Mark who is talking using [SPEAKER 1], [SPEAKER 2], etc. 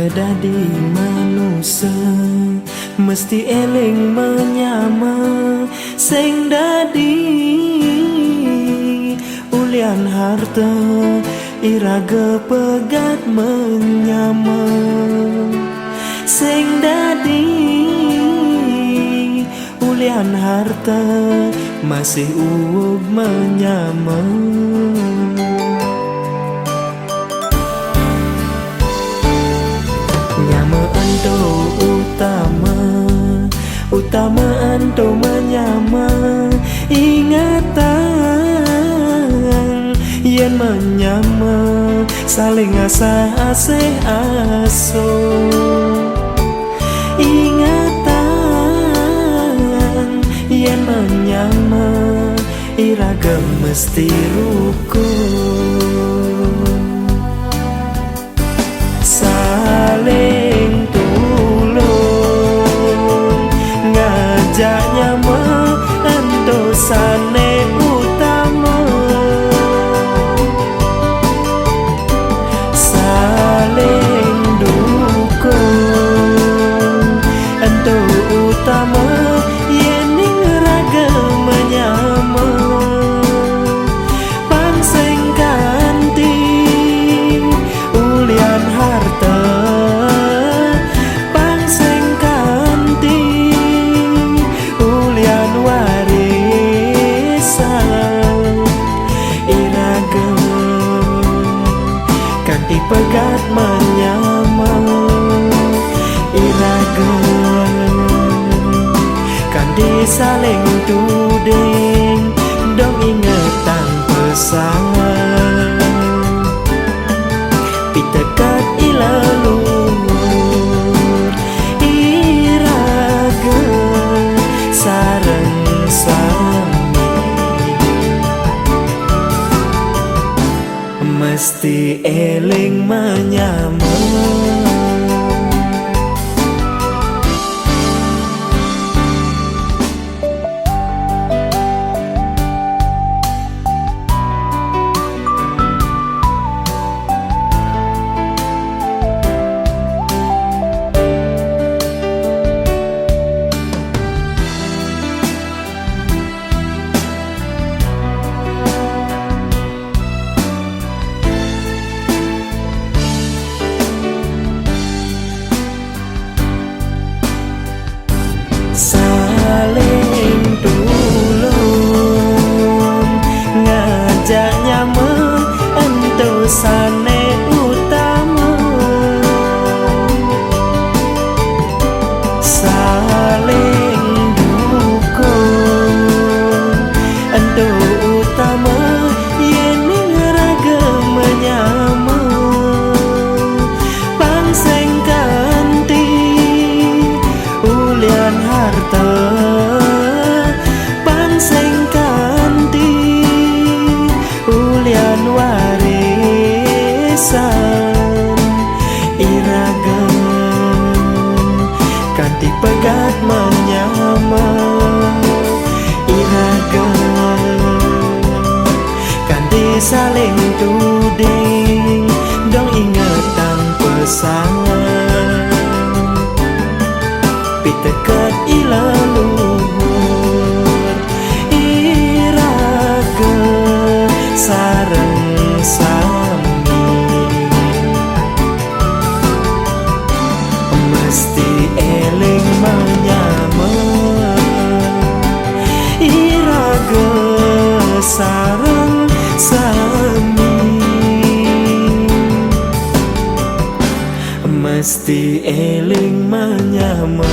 [SPEAKER 1] Pite dadi manusia mesti eling menyama sing dadi ulian harta iraga pegat menyama sing dadi ulian harta masih uwug menyama. Anto utama anto menyama ingatan yen menyama saling asih aso ingatan yen menyama iraga mesti rukun saling nyama entosane utama saling dukung ento utama yening raga menyama pansing ganti ulian harta pegat menyama iraga kan disaling tuding dong ingetan pesan pitekat ilalur iraga sareng mesti eling menyama. Saling tulung ngajak nyama entosane utama saling dukung ento utama yening raga menyama pansing ganti ulian harta pansing ganti ulian warisan iraga ganti pegat menyama iraga ganti saling tuding dong ingetan pesan pitekat ilalur iraga sareng sami mesti eling menyama iraga sareng sami mesti eling menyama.